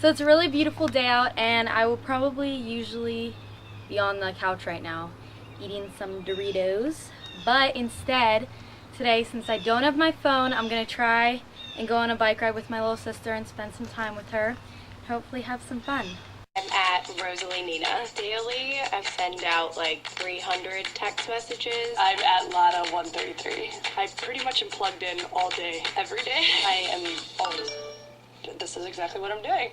So it's a really beautiful day out, and I will probably usually be on the couch right now eating some Doritos. But instead, today, since I don't have my phone, I'm going to try and go on a bike ride with my little sister and spend some time with her. Hopefully have some fun. I'm at Rosalie Nina. Daily, I send out like 300 text messages. I'm at Lada133. I pretty much am plugged in all day, every day. I am always, this is exactly what I'm doing.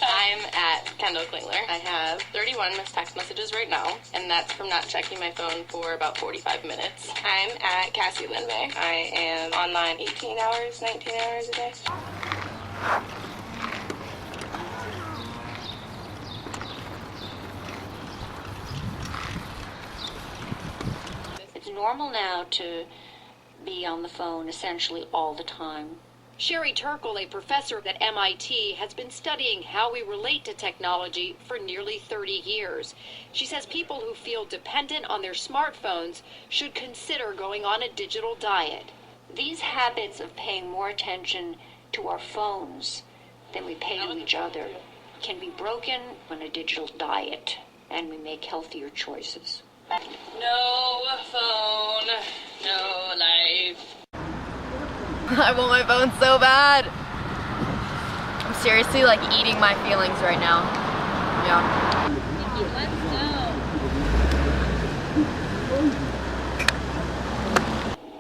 I'm at Kendall Klingler. I have 31 missed text messages right now, and that's from not checking my phone for about 45 minutes. I'm at Cassie Linvey. I am online 18 hours, 19 hours a day. It's normal now to be on the phone essentially all the time. Sherry Turkle, a professor at MIT, has been studying how we relate to technology for nearly 30 years. She says people who feel dependent on their smartphones should consider going on a digital diet. These habits of paying more attention to our phones than we pay to each other can be broken on a digital diet, and we make healthier choices. No phone, no life. I want my phone so bad. I'm seriously like eating my feelings right now. Yeah. Let's go.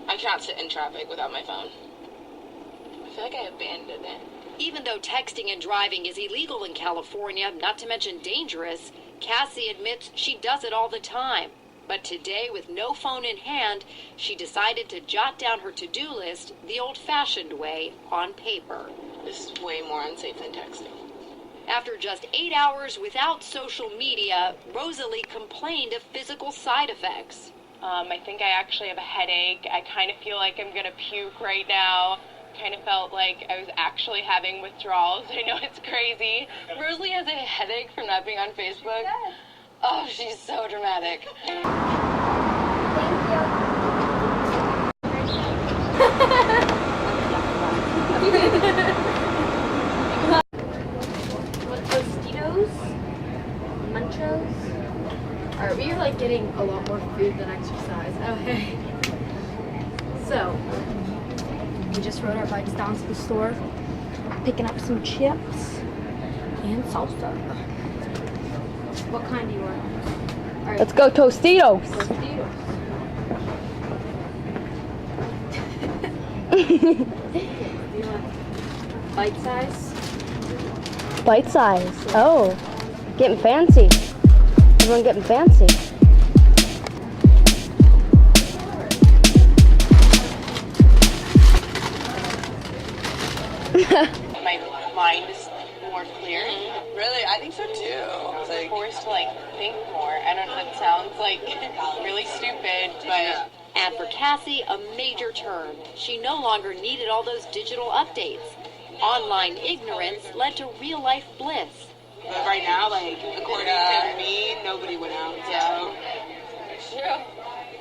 I cannot sit in traffic without my phone. I feel like I abandoned it. Even though texting and driving is illegal in California, not to mention dangerous, Cassie admits she does it all the time. But today, with no phone in hand, she decided to jot down her to-do list the old-fashioned way, on paper. This is way more unsafe than texting. After just 8 hours without social media, Rosalie complained of physical side effects. I think I actually have a headache. I kind of feel like I'm going to puke right now. Kind of felt like I was actually having withdrawals. I know it's crazy. Rosalie has a headache from not being on Facebook. Yes. Oh, she's so dramatic. What, Tostitos? Munchos? Alright, we are like getting a lot more food than exercise. Okay. So, we just rode our bikes down to the store, picking up some chips and salsa. What kind do you want? All right. Let's go Tostitos. Tostitos. Do you want bite size? Bite size. Oh, getting fancy. Everyone getting fancy. My mind is more clear. Really? I think so too. It's like forced to like think more. I don't know, it sounds like really stupid, but And for Cassie, a major turn. She no longer needed all those digital updates. Online ignorance led to real-life bliss. but right now, like according to me, nobody went out. So true.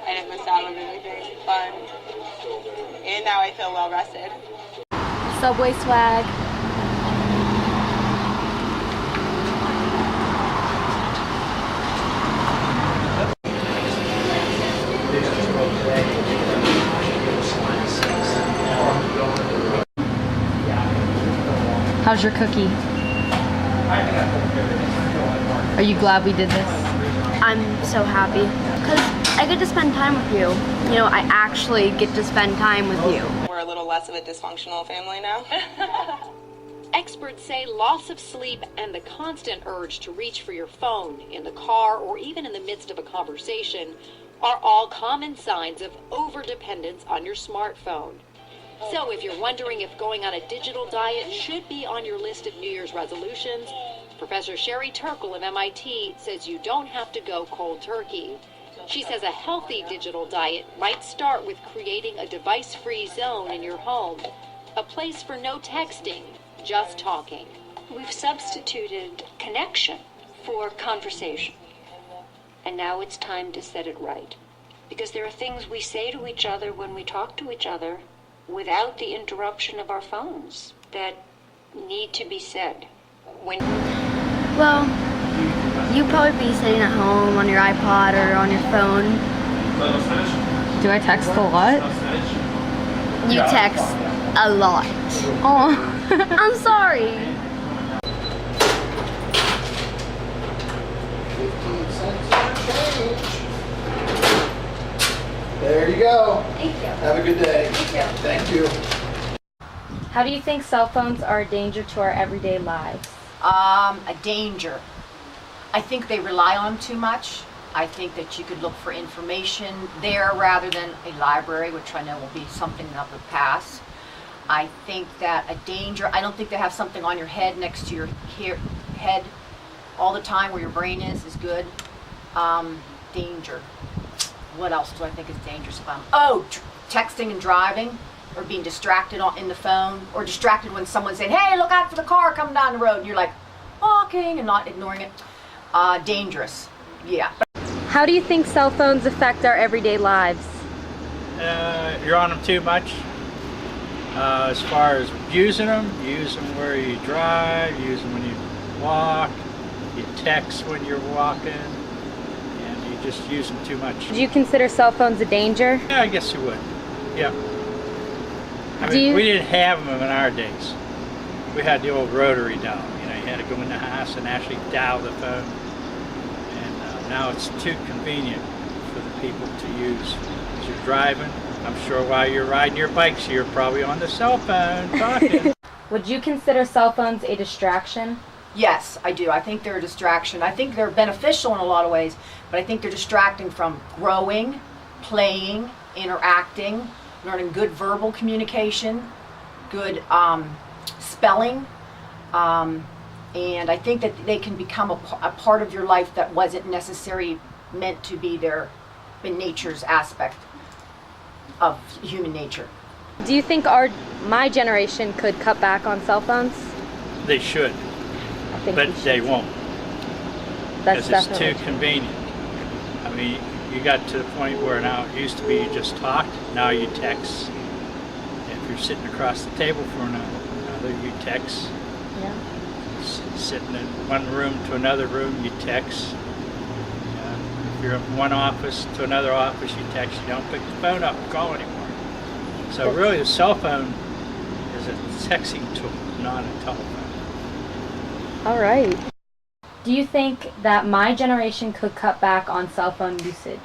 I didn't miss out on anything fun. And now I feel well rested. Subway swag. How's your cookie? Are you glad we did this? I'm so happy because I get to spend time with you. You know, I actually get to spend time with you. We're a little less of a dysfunctional family now. Experts say loss of sleep and the constant urge to reach for your phone in the car or even in the midst of a conversation are all common signs of overdependence on your smartphone. So if you're wondering if going on a digital diet should be on your list of New Year's resolutions, Professor Sherry Turkle of MIT says you don't have to go cold turkey. She says a healthy digital diet might start with creating a device-free zone in your home, a place for no texting, just talking. We've substituted connection for conversation. And now it's time to set it right. Because there are things we say to each other when we talk to each other without the interruption of our phones that need to be said. when Well, you probably be sitting at home on your iPod or on your phone. Do I text a lot? You text a lot. Oh. I'm sorry. 15 cents and change. There you go. Thank you. Have a good day. Thank you. How do you think cell phones are a danger to our everyday lives? A danger. I think they rely on too much. I think that you could look for information there rather than a library, which I know will be something that will pass. I think that a danger, I don't think to have something on your head next to your head all the time where your brain is good. Danger. What else do I think is dangerous about them? Texting and driving, or being distracted in the phone, or distracted when someone's saying, hey, look out for the car coming down the road, and you're like walking and not ignoring it. Dangerous. Yeah. How do you think cell phones affect our everyday lives? You're on them too much. As far as using them where you drive, use them when you walk, you text when you're walking, and you just use them too much. Do you consider cell phones a danger? Yeah, I guess you would. Yeah. I mean, we didn't have them in our days. We had the old rotary dial. You know, you had to go in the house and actually dial the phone. And now it's too convenient for the people to use. As you're driving, I'm sure while you're riding your bikes, you're probably on the cell phone talking. Would you consider cell phones a distraction? Yes, I do. I think they're a distraction. I think they're beneficial in a lot of ways, but I think they're distracting from growing, playing, interacting, learning good verbal communication, good spelling, and I think that they can become a part of your life that wasn't necessarily meant to be there in nature's aspect of human nature. Do you think my generation could cut back on cell phones? They should, I think but we should. they won't. That's Because it's definitely too true. convenient. I mean, you got to the point where now it used to be you just talked, now you text. If you're sitting across the table from another, you text. Yeah. Sitting in one room to another room, you text. If you're in one office to another office, you text. You don't pick the phone up and call anymore. So really, the cell phone is a texting tool, not a telephone. All right. Do you think that my generation could cut back on cell phone usage?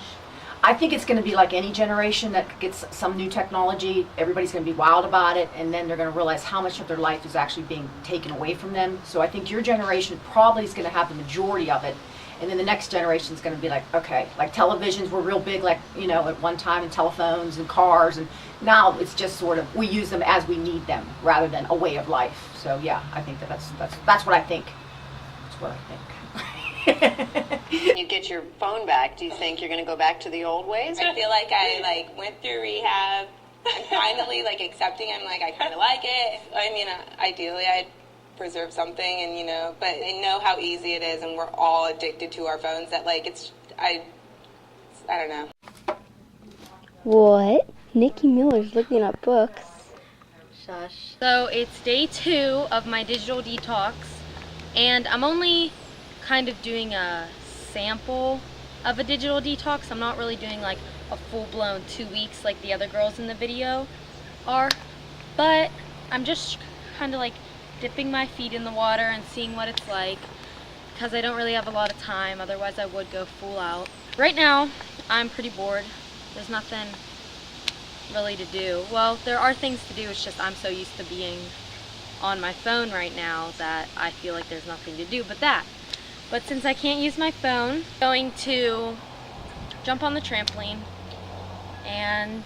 I think it's going to be like any generation that gets some new technology. Everybody's going to be wild about it, and then they're going to realize how much of their life is actually being taken away from them. So I think your generation probably is going to have the majority of it, and then the next generation is going to be like, okay, like televisions were real big, like, you know, at one time, and telephones and cars, and now it's just sort of, we use them as we need them rather than a way of life. So yeah, I think that's what I think. That's what I think. You get your phone back, do you think you're going to go back to the old ways? I feel like I went through rehab. I'm finally accepting. I'm I kind of like it. I mean, ideally I'd preserve something, and but I know how easy it is, and we're all addicted to our phones. That I don't know. What? Nikki Miller's looking up books. Shush. So it's day 2 of my digital detox, and I'm only kind of doing a sample of a digital detox. I'm not really doing a full-blown 2 weeks like the other girls in the video are, but I'm just kind of dipping my feet in the water and seeing what it's like, because I don't really have a lot of time. Otherwise I would go full out. Right now I'm pretty bored. There's nothing really to do. Well, there are things to do, it's just I'm so used to being on my phone right now that I feel like there's nothing to do but since I can't use my phone, I'm going to jump on the trampoline and,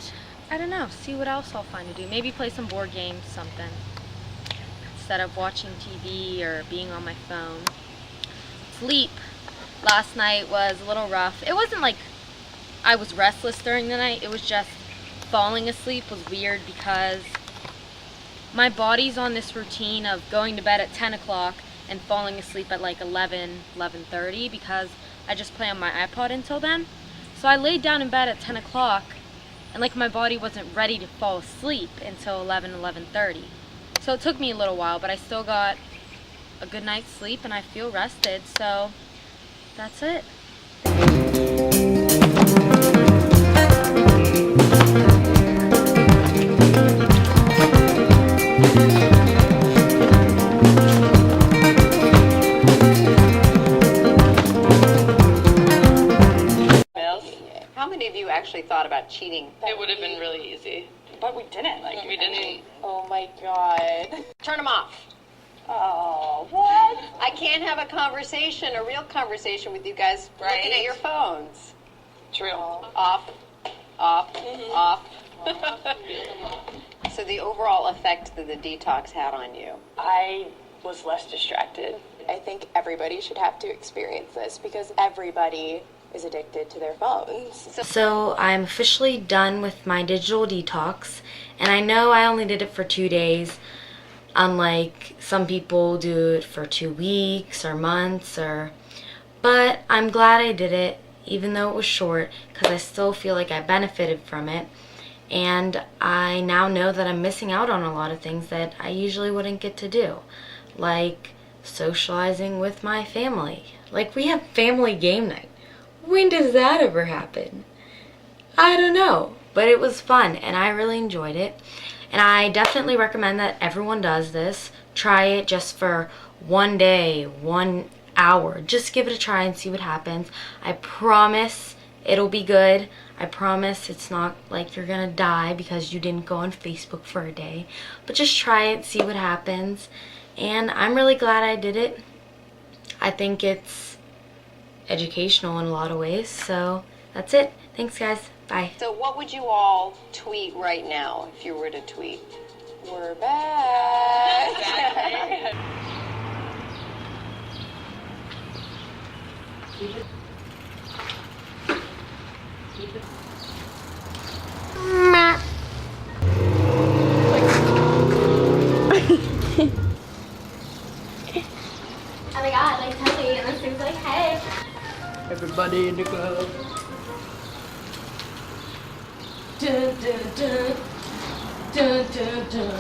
I don't know, see what else I'll find to do. Maybe play some board games, something, instead of watching TV or being on my phone. Sleep last night was a little rough. It wasn't like I was restless during the night, it was just falling asleep was weird because my body's on this routine of going to bed at 10 o'clock and falling asleep at 11:30 because I just play on my iPod until then. So I laid down in bed at 10 o'clock and my body wasn't ready to fall asleep until 11:30. So it took me a little while, but I still got a good night's sleep and I feel rested. So that's it. How many of you actually thought about cheating? It would have been really easy. But we didn't. Like, we didn't. Oh my God. Turn them off. Oh, what? I can't have a conversation, a real conversation with you guys looking at your phones. True. Off, off, off. So the overall effect that the detox had on you? I was less distracted. I think everybody should have to experience this because everybody is addicted to their phones. So I'm officially done with my digital detox, and I know I only did it for 2 days, unlike some people do it for 2 weeks or months, but I'm glad I did it, even though it was short, because I still feel like I benefited from it, and I now know that I'm missing out on a lot of things that I usually wouldn't get to do, like socializing with my family. Like, we have family game night. When does that ever happen? I don't know, but it was fun and I really enjoyed it. And I definitely recommend that everyone does this. Try it just for 1 day, 1 hour. Just give it a try and see what happens. I promise it'll be good. I promise it's not like you're gonna die because you didn't go on Facebook for a day. But just try it, see what happens. And I'm really glad I did it. I think it's educational in a lot of ways. So that's it. Thanks, guys. Bye. So what would you all tweet right now if you were to tweet? We're back. Oh my god, like Kelly, and this thing's like, hey. Everybody in the club. Dun, dun, dun. Dun, dun, dun.